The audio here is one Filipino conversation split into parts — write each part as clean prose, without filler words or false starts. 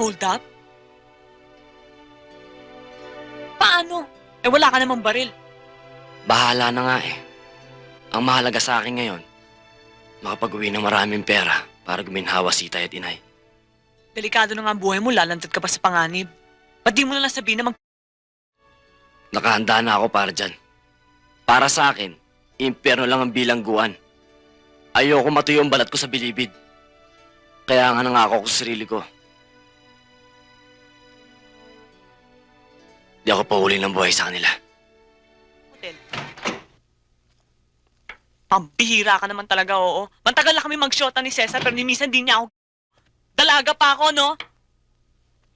Hold up? Paano? Eh wala ka namang baril. Bahala na nga eh. Ang mahalaga sa akin ngayon, makapag-uwi ng maraming pera para guminhawa si Itay at Inay. Delikado na nga ang buhay mo, lalantad ka pa sa panganib. Ba't di mo na lang sabihin na Nakahanda na ako para dyan. Para sa akin, impyerno lang ang bilangguan. Ayoko matuyo ang balat ko sa bilibid. Kaya nga nangako ko sa sarili ko. Di ako pahuli ng buhay sa kanila. hotel? Pambihira ka naman talaga, oo. Mantagal na kami mag-shota ni Cesar pero ni minsan di niya ako. Dalaga pa ako, no?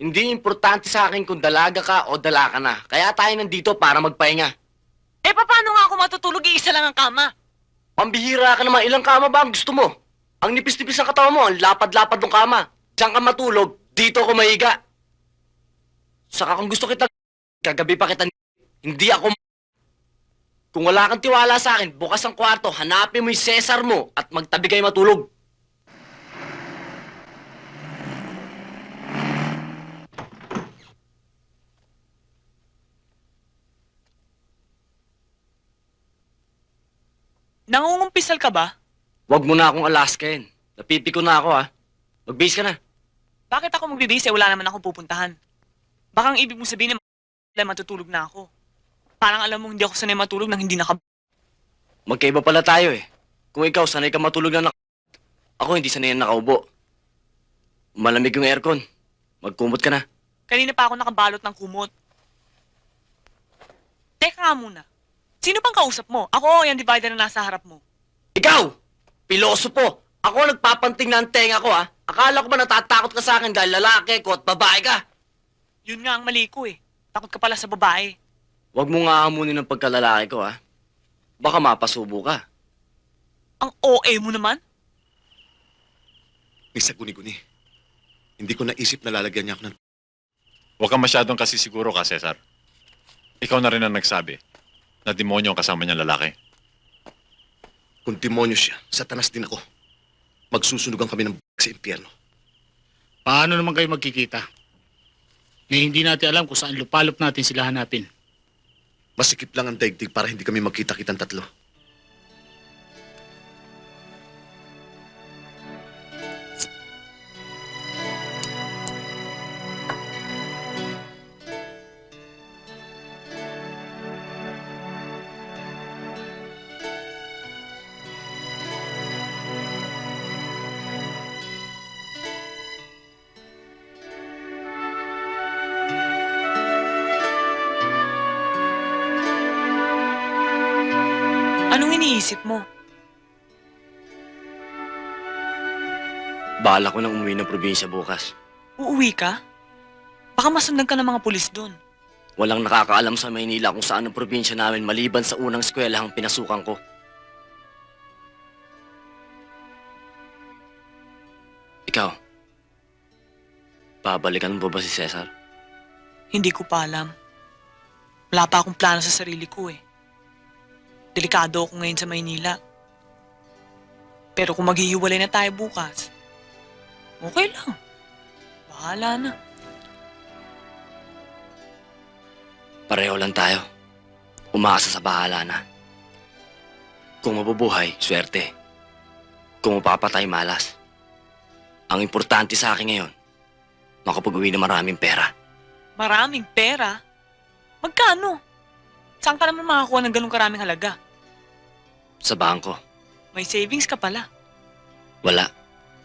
Hindi importante sa akin kung dalaga ka o dala ka na. Kaya tayo nandito para magpahinga. Eh, paano nga ako matutulog? Iisa lang ang kama. Pambihira ka naman. Ilang kama ba ang gusto mo? Ang nipis-nipis ng katawan mo, ang lapad-lapad ng kama. Diyan ka matulog, dito ako mahiga. Saka kung gusto kita, kagabi pa kita, hindi ako. Kung wala kang tiwala sa akin, bukas ang kwarto, hanapin mo yung Cesar mo at magtabi kayo matulog. Nangungumpisal ka ba? Huwag mo na akong alaskain. Napipiko na ako, ha. Mag-base ka na. Bakit ako magbibase? Wala naman akong pupuntahan. Baka ang ibig mong sabihin na matutulog na ako. Parang alam mo hindi ako sanay matulog nang hindi Magkaiba pala tayo, eh. Kung ikaw sanay ka matulog na ako hindi sanay na nakaubo. Malamig yung aircon. Magkumot ka na. Kanina pa ako nakabalot ng kumot. Teka nga muna. Sino bang kausap mo? Ako o yung divider na nasa harap mo? Ikaw! Pilosopo! Ako nagpapanting na ang tenga ko, ha? Akala ko ba natatakot ka sa akin dahil lalaki ko at babae ka? Yun nga ang mali ko, eh. Takot ka pala sa babae. Huwag mo nga amunin ng pagkalalaki ko, ha? Baka mapasubo ka. Ang OA mo naman? Misa guni-guni. Hindi ko naisip na lalagyan niya ako ng... Huwag kang masyadong kasi siguro ka, Cesar. Ikaw na rin ang nagsabi na demonyo ang kasama niyang lalaki. Kung demonyo siya, satanas din ako. Magsusunugan kami ng sa impyerno. Paano naman kayo magkikita? Na hindi natin alam kung saan lupalop natin sila hanapin. Masikip lang ang daigdig para hindi kami magkita-kitang tatlo. Anong iniisip mo? Bahala ko nang umuwi ng probinsya bukas. Uuwi ka? Baka masundan ka ng mga pulis doon. Walang nakakaalam sa Maynila kung saan ang probinsya namin maliban sa unang eskwelahang pinasukan ko. Ikaw, babalikan mo ba si Cesar? Hindi ko pa alam. Wala pa akong plano sa sarili ko, eh. Delikado ako ngayon sa Maynila. Pero kung maghihiwalay na tayo bukas, okay lang. Bahala na. Pareho lang tayo. Umaasa sa bahala na. Kung mabubuhay, swerte. Kung mapapatay, malas. Ang importante sa akin ngayon, makapag-uwi ng maraming pera. Maraming pera? Magkano? Saan ka naman makakuha ng ganung karaming halaga? Sa bangko, May savings ka pala. wala.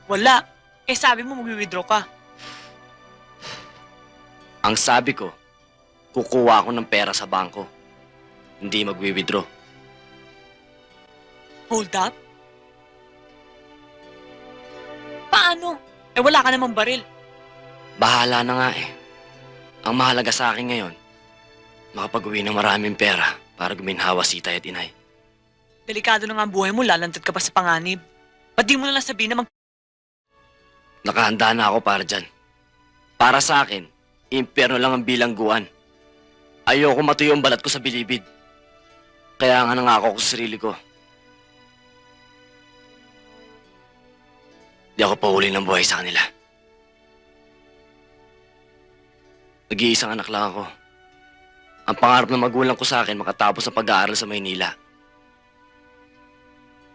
Wala. Eh sabi mo mag-withdraw ka. Ang sabi ko, kukuha ako ng pera sa bangko. Hindi magwi-withdraw. Hold up? Paano? Eh wala ka namang baril. Bahala na nga eh. Ang mahalaga sa akin ngayon, makapag-uwi ng maraming pera para guminhawa si Itay at Inay. Delikado na nga ang buhay mo, lalantad ka pa sa panganib. Ba't di mo na lang sabihin na Nakahanda na ako para dyan. Para sa akin, impyerno lang ang bilangguan. Ayoko matuyo ang balat ko sa bilibid. Kaya nga nangako ko sa sarili ko. Di ako pahuli ng buhay sa kanila. Nag-iisang anak lang ako. Ang pangarap ng magulang ko sa akin makatapos ng pag-aaral sa Maynila.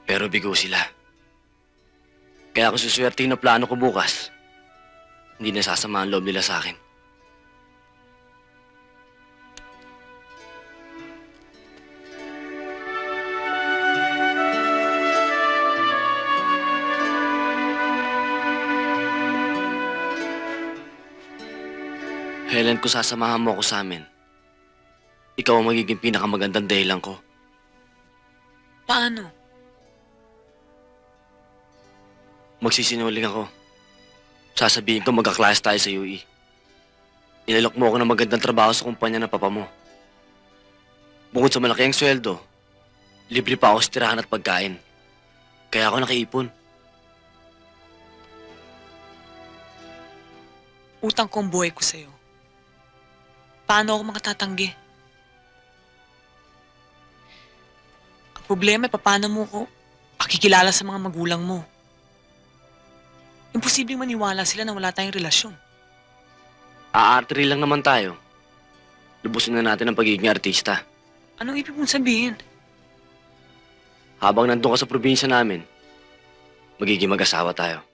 Pero bigo sila. Kaya kung suswertein na plano ko bukas, hindi nasasama ang loob nila sa akin. Helen, kung sasamahan mo ako sa amin, ikaw ang magiging pinakamagandang dahilan ko. Paano? Magsisinungaling ako. Sasabihin ko magka-class tayo sa UE. Inalok mo ako ng magandang trabaho sa kumpanya ng papa mo. Bukod sa malaki ang sweldo, libre pa ako sa tirahan at pagkain. Kaya ako nakaipon. Utang ko ang buhay ko sa'yo. Paano ako makatatanggi? Ang problema ay paano mo ko pakikilala sa mga magulang mo. Imposibleng maniwala sila na wala tayong relasyon. Aartiri lang naman tayo. Lubusin na natin ang pagiging artista. Anong ibig mong sabihin? Habang nandun ka sa probinsya namin, magiging mag-asawa tayo.